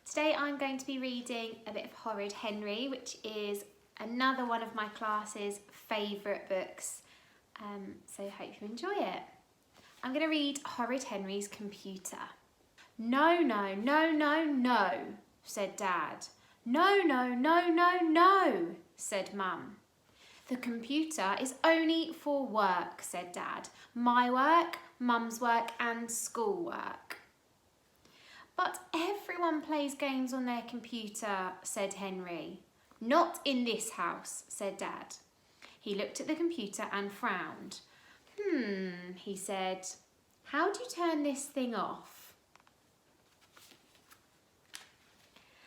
Today I'm going to be reading a bit of Horrid Henry, which is another one of my class's favourite books, so I hope you enjoy it. I'm going to read Horrid Henry's Computer. No, no, no, no, no, said Dad. No, no, no, no, no, said Mum. The computer is only for work, said Dad. My work, Mum's work and school work. But everyone plays games on their computer, said Henry. Not in this house, said Dad. He looked at the computer and frowned. He said, how do you turn this thing off?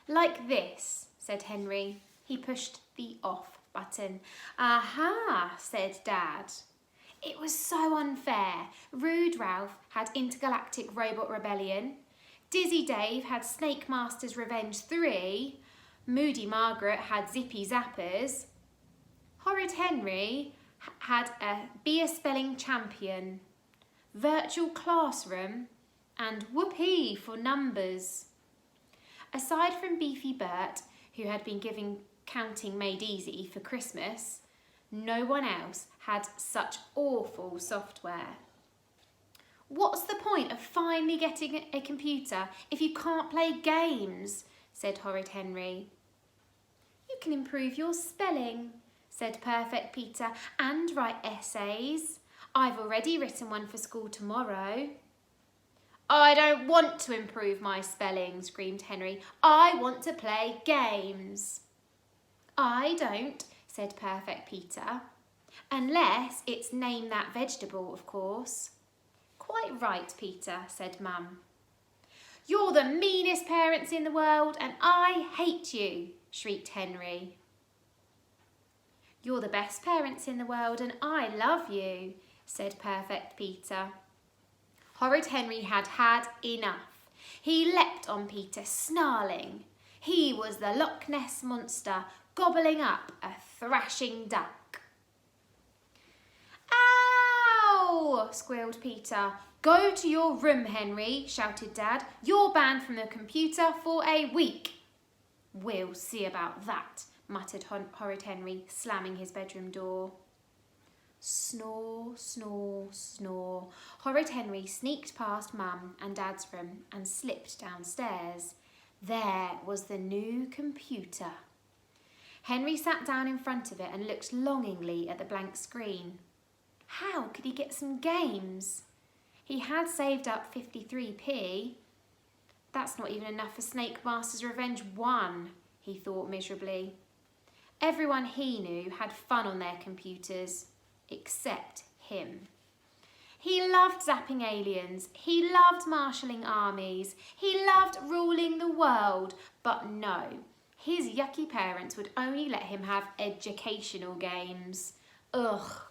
Like this, said Henry. He pushed the off button. Aha, said Dad. It was so unfair. Rude Ralph had Intergalactic Robot Rebellion. Dizzy Dave had Snake Master's Revenge 3. Moody Margaret had Zippy Zappers. Horrid Henry had Be a Spelling Champion, Virtual Classroom, and Whoopee for Numbers. Aside from Beefy Bert, who had been given Counting Made Easy for Christmas, no one else had such awful software. What's the point of finally getting a computer if you can't play games? Said Horrid Henry. You can improve your spelling, said Perfect Peter, and write essays. I've already written one for school tomorrow. I don't want to improve my spelling, screamed Henry. I want to play games. I don't, said Perfect Peter. Unless it's name that vegetable, of course. Quite right, Peter, said Mum. You're the meanest parents in the world and I hate you, shrieked Henry. You're the best parents in the world and I love you, said Perfect Peter. Horrid Henry had had enough. He leapt on Peter, snarling. He was the Loch Ness Monster, gobbling up a thrashing duck. Ow! Squealed Peter. Go to your room, Henry, shouted Dad. You're banned from the computer for a week. We'll see about that, muttered Horrid Henry, slamming his bedroom door. Snore, snore, snore. Horrid Henry sneaked past Mum and Dad's room and slipped downstairs. There was the new computer. Henry sat down in front of it and looked longingly at the blank screen. How could he get some games? He had saved up 53p. That's not even enough for Snake Master's Revenge 1, he thought miserably. Everyone he knew had fun on their computers, except him. He loved zapping aliens, he loved marshalling armies, he loved ruling the world, but no, his yucky parents would only let him have educational games. Ugh.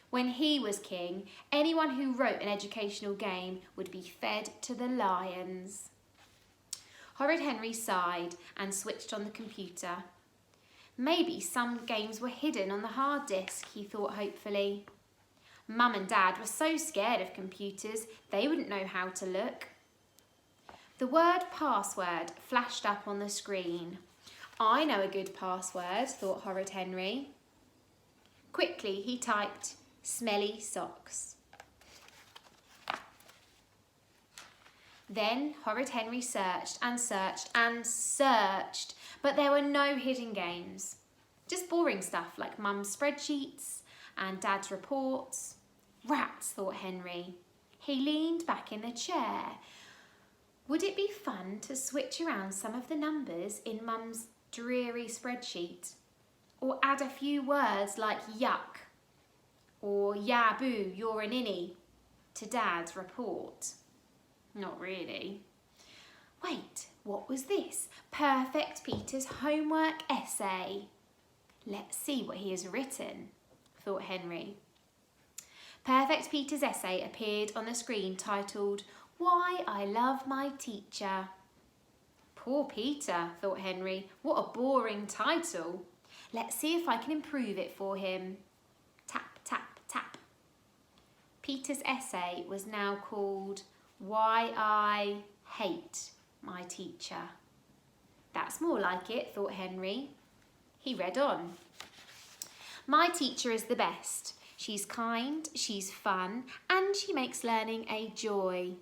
When he was king, anyone who wrote an educational game would be fed to the lions. Horrid Henry sighed and switched on the computer. Maybe some games were hidden on the hard disk, he thought hopefully. Mum and Dad were so scared of computers, they wouldn't know how to look. The word password flashed up on the screen. I know a good password, thought Horrid Henry. Quickly he typed, smelly socks. Then Horrid Henry searched and searched and searched, but there were no hidden games. Just boring stuff like Mum's spreadsheets and Dad's reports. Rats, thought Henry. He leaned back in the chair. Would it be fun to switch around some of the numbers in Mum's dreary spreadsheet? Or add a few words like yuck or yeah boo, you're an innie to Dad's report? Not really. Wait, what was this? Perfect Peter's homework essay. Let's see what he has written, thought Henry. Perfect Peter's essay appeared on the screen titled, Why I Love My Teacher. Poor Peter, thought Henry. What a boring title. Let's see if I can improve it for him. Tap, tap, tap. Peter's essay was now called Why I Hate My Teacher. That's more like it, thought Henry. He read on. My teacher is the best. She's kind, she's fun, and she makes learning a joy.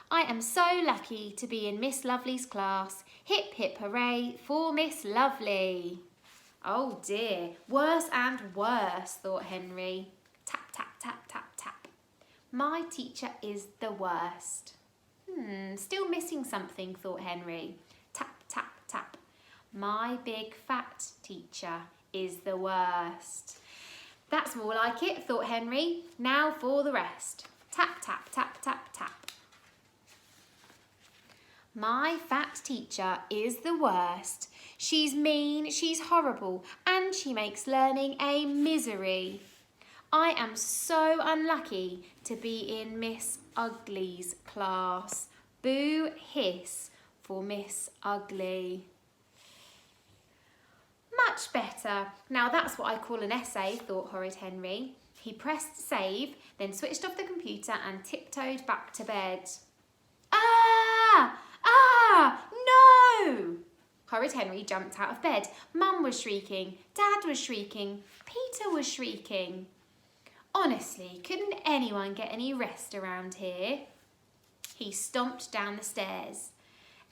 I am so lucky to be in Miss Lovely's class. Hip, hip, hooray for Miss Lovely. Oh dear, worse and worse, thought Henry. Tap, tap, tap, tap, tap. My teacher is the worst. Still missing something, thought Henry. Tap, tap, tap. My big fat teacher is the worst. That's more like it, thought Henry. Now for the rest. Tap, tap, tap, tap, tap. My fat teacher is the worst. She's mean, she's horrible, and she makes learning a misery. I am so unlucky to be in Miss Ugly's class. Boo hiss for Miss Ugly. Much better. Now that's what I call an essay, thought Horrid Henry. He pressed save, then switched off the computer and tiptoed back to bed. Ah! Ah! No! Horrid Henry jumped out of bed. Mum was shrieking. Dad was shrieking. Peter was shrieking. Honestly, couldn't anyone get any rest around here? He stomped down the stairs.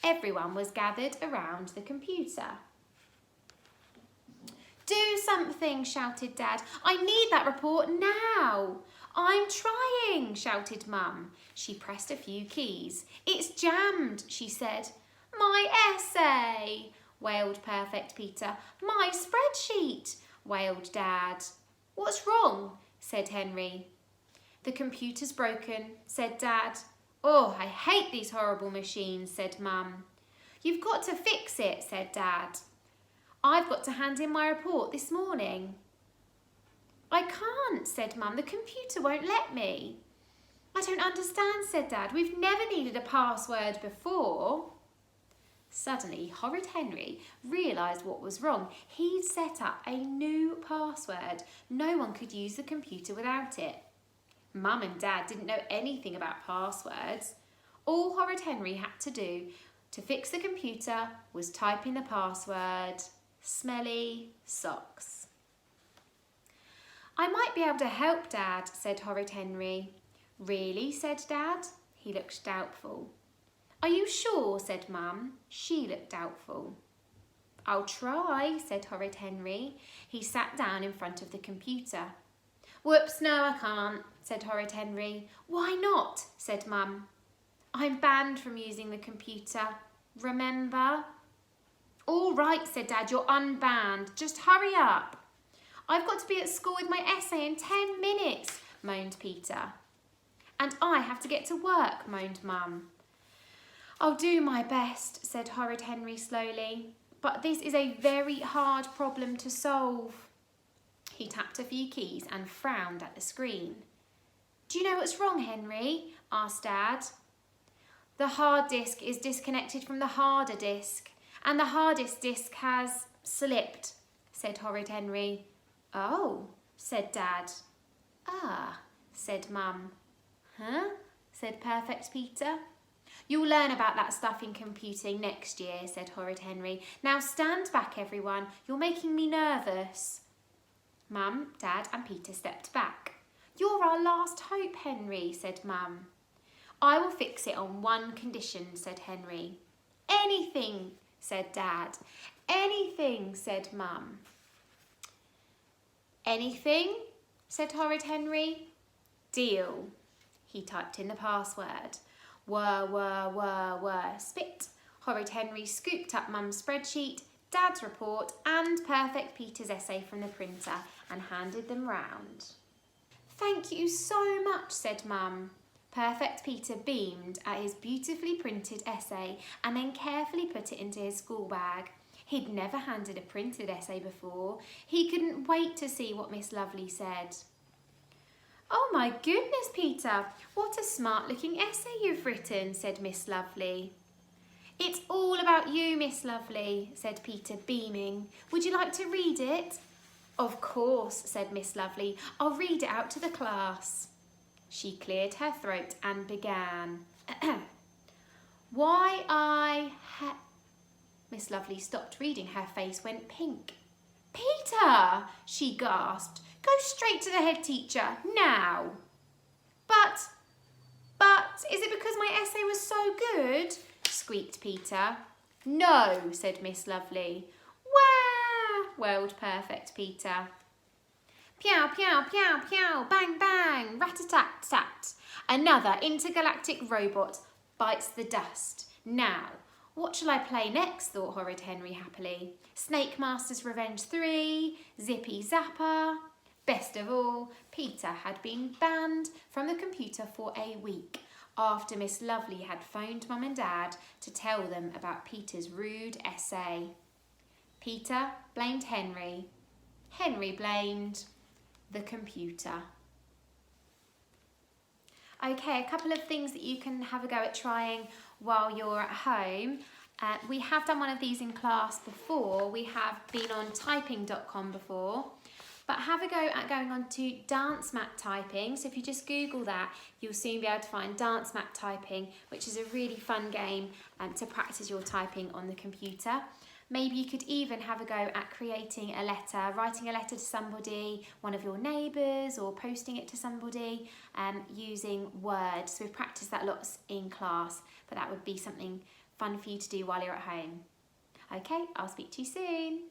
Everyone was gathered around the computer. Do something, shouted Dad. I need that report now. I'm trying, shouted Mum. She pressed a few keys. It's jammed, she said. My essay, wailed Perfect Peter. My spreadsheet, wailed Dad. What's wrong? Said Henry. The computer's broken, said Dad. Oh, I hate these horrible machines, said Mum. You've got to fix it, said Dad. I've got to hand in my report this morning. I can't, said Mum. The computer won't let me. I don't understand, said Dad. We've never needed a password before. Suddenly, Horrid Henry realised what was wrong. He'd set up a new password. No one could use the computer without it. Mum and Dad didn't know anything about passwords. All Horrid Henry had to do to fix the computer was type in the password, smelly socks. I might be able to help, Dad, said Horrid Henry. Really, said Dad. He looked doubtful. Are you sure, said Mum. She looked doubtful. I'll try, said Horrid Henry. He sat down in front of the computer. Whoops, no, I can't, said Horrid Henry. Why not, said Mum. I'm banned from using the computer, remember? All right, said Dad, you're unbanned. Just hurry up. I've got to be at school with my essay in 10 minutes, moaned Peter. And I have to get to work, moaned Mum. I'll do my best, said Horrid Henry slowly, but this is a very hard problem to solve. He tapped a few keys and frowned at the screen. Do you know what's wrong, Henry? Asked Dad. The hard disk is disconnected from the harder disk, and the hardest disk has slipped, said Horrid Henry. Oh, said Dad. Ah, said Mum. Huh? Said Perfect Peter. You'll learn about that stuff in computing next year, said Horrid Henry. Now stand back, everyone. You're making me nervous. Mum, Dad and Peter stepped back. You're our last hope, Henry, said Mum. I will fix it on one condition, said Henry. Anything, said Dad. Anything, said Mum. Anything, said Horrid Henry. Deal. He typed in the password. Whir, whir, whir, whir, spit. Horrid Henry scooped up Mum's spreadsheet, Dad's report and Perfect Peter's essay from the printer and handed them round. Thank you so much, said Mum. Perfect Peter beamed at his beautifully printed essay and then carefully put it into his school bag. He'd never handed a printed essay before. He couldn't wait to see what Miss Lovely said. Oh my goodness, Peter, what a smart-looking essay you've written, said Miss Lovely. It's all about you, Miss Lovely, said Peter, beaming. Would you like to read it? Of course, said Miss Lovely. I'll read it out to the class. She cleared her throat and began. Miss Miss Lovely stopped reading, her face went pink. "Peter," she gasped, "go straight to the head teacher, now." But, is it because my essay was so good?" squeaked Peter. "No," said Miss Lovely. "Wah!" wailed Perfect Peter. "Pew, pew, pew, pew, bang, bang, rat-a-tat-tat. Another intergalactic robot bites the dust. Now, what shall I play next?" thought Horrid Henry happily. "Snake Master's Revenge 3, Zippy Zapper." Best of all, Peter had been banned from the computer for a week after Miss Lovely had phoned Mum and Dad to tell them about Peter's rude essay. Peter blamed Henry. Henry blamed the computer. Okay, a couple of things that you can have a go at trying while you're at home. We have done one of these in class before. We have been on typing.com before. But have a go at going on to Dance Mat Typing. So if you just Google that, you'll soon be able to find Dance Mat Typing, which is a really fun game to practice your typing on the computer. Maybe you could even have a go at creating a letter, writing a letter to somebody, one of your neighbours, or posting it to somebody using Word. So we've practiced that lots in class, but that would be something fun for you to do while you're at home. Okay, I'll speak to you soon.